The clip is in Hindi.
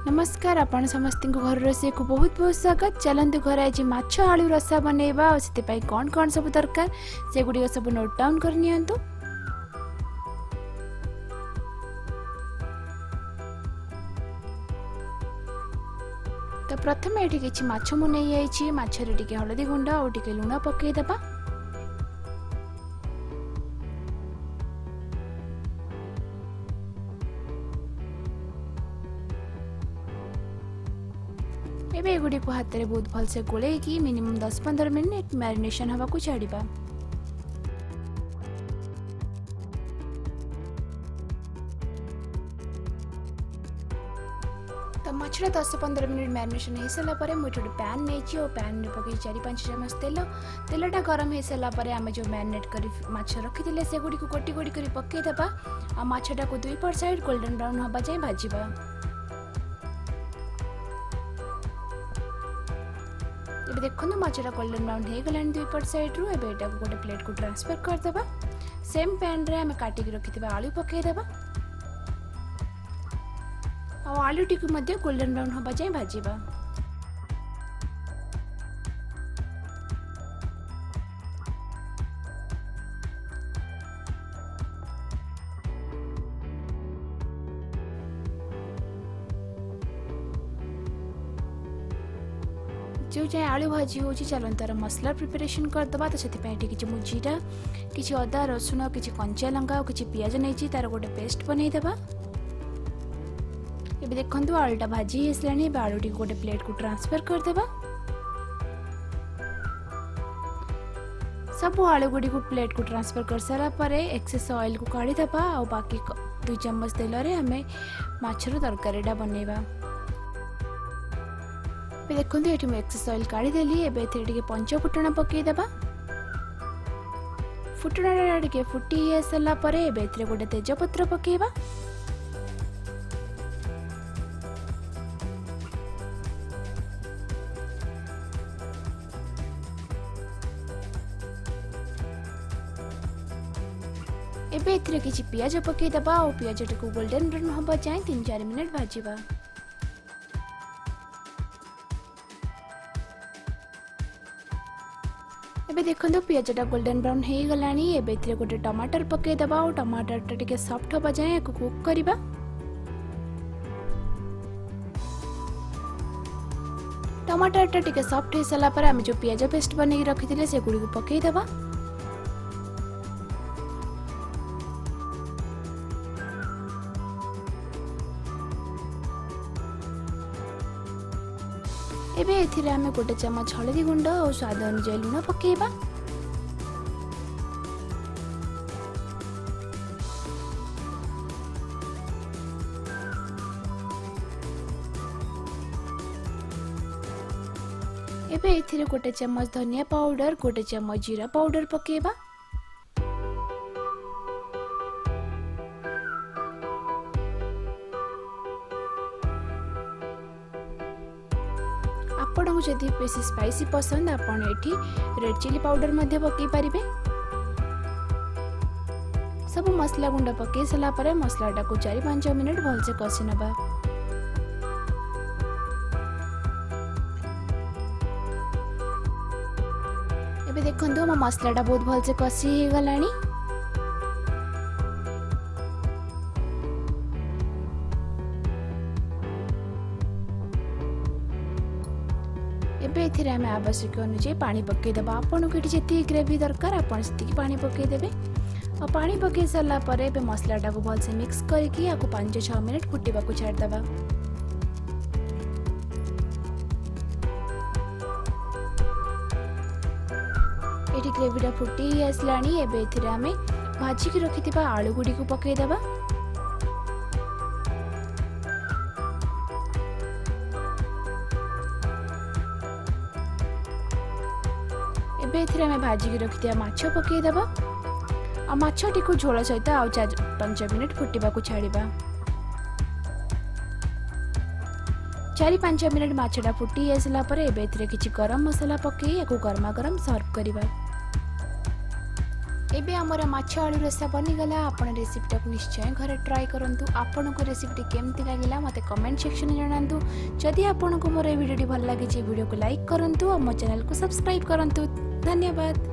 नमस्कार आपण समस्त घर रोषे को बहुत बहुत स्वागत। चलतु घर आज माछ आलू रसा बनैबा और से कौन कौन सब दरकार से गुडी सब नोट डाउन कर नियंतु। तो प्रथम ये किसी माछ मु नहीं आई माछरे टिके हलदी गुंड और टिके लुण पकई देबा। एबे गुडी को हाथ रे बहुत भल से गोले की मिनिमम 10-15 मिनिट मैरिनेशन हवा को छाड़ीबा। तो मछरा 10-15 मिनिट मैरिनेशन हो सारा पर मुझे पैन नहीं और पैन में पकई 4-5 चम्मच तेलटा गरम हो सारा पर आम जो मैरिनेट कर माछ रखी से गुडी को गोटी गोटी कर पकई देबा आ माछटा को 2 पट साइड गोल्डन ब्राउन हवा जाए भाजीबा। एबे देखो माछटा गोल्डन ब्राउन हो गला 2 पट साइड रू एबे एटा गोटे प्लेट को ट्रांसफर कर देबा। सेम पैन रे हम काटी के रखितबा आलू पकई देबा और आलू टी को मध्य गोल्डन ब्राउन हवा जाए भाजीबा। जो जाए आलू भाजी हो चलन तार मसला प्रिपरेशन करदबा। तो से किसी मु जीरा किसी अदा रसुण किसी कंचा लंका और किसी पियाज नहीं तार गोटे पेस्ट बनई देबा। एबे देखंतु आलूटा भाजी हेसलानी आलू टी गोटे प्लेट को ट्रांसफर कर देबा। सब आलू गुडी को प्लेट को ट्रांसफर कर सारा पर एक्सेस ऑयल को काढ़ी देबा और बाकी 2 चम्मच तेल रे हमें माछर तरकारीटा बनैबा। देखो ये एक्सेस ऑयल काढ़ी देली एबे टिके पंच फुटण पकई देबा। फुटणा टिके फुटी सारा पर एबे गोटे तेजपत्र पकेबा। एबे एथिरे किछि पियाज पकई देबा और पियाज टिको गोल्डन ब्राउन होबा जाए 3-4 मिनिट भाजीबा। एबे देखो पियाजटा गोल्डन ब्राउन हो गलानी एबे एथिरे गोटे टमाटर पकई देबा और टमाटरटा टिके सॉफ्ट होबा जाए को कुक करिबा। टमाटरटा टिके सॉफ्ट हो साला पर हम जो पियाज पेस्ट बनै रखिथिले से गुडी को पकई देबा। एबे एथिरे हमें गोटे चम्मच हलदी गुंड और स्वाद अनुसार लुण पकेबा। एबे एथिरे गोटे चम्मच धनिया पाउडर गोटे चम्मच जीरा पाउडर पकेबा। आपन को जदि बेसी स्पाइसी पसंद आपन एठी रेड चिली पाउडर मध्ये पकई पारिबे। सब मसला गुंड पकई सला पर मसलाटा को 4-5 मिनिट भल से कसी नबा। एबे देखंतु हम मसलाटा बहुत भल से कसी हे गलानी। एबे एथिरे हमें आवश्यक अनुसार पानी पकई देबा। आपन को जेती ग्रेवी दरकार आपन सेती पानी पकई देबे और पानी पकई सारा पर एबे मसलाटा को भल से मिक्स करके आको 5-6 मिनिट फुटीबा को छाड़ देबा। एठी ग्रेवीटा फुटी आसलानी एबे एथिरे हमें भाजी के रखिथिबा आलू गुडी को पकई देबा। एबे एथिरे हमें भाजी के रखिथिया माछ पकई देबा आ माछटी को झोल सहित आ 4-5 मिनिट फुटीबा को छाड़ीबा। 4-5 मिनिट माछटा फुटी आसला पर एबे एथिरे किछि गरम मसाला पकई याको गरमा गरम सर्व करिबा। एबे आमर माछ आलू रसा बनीगला। आपण रेसिपीटा निश्चय घरे ट्राए करंतु। आपन को रेसिपीटी केमती लागिला मते कमेंट सेक्शन में जणांतु। जदि आपन को मोर वीडियोटी भल लागी वीडियो को लाइक करंतु और मो चैनल को सब्सक्राइब करंतु। धन्यवाद।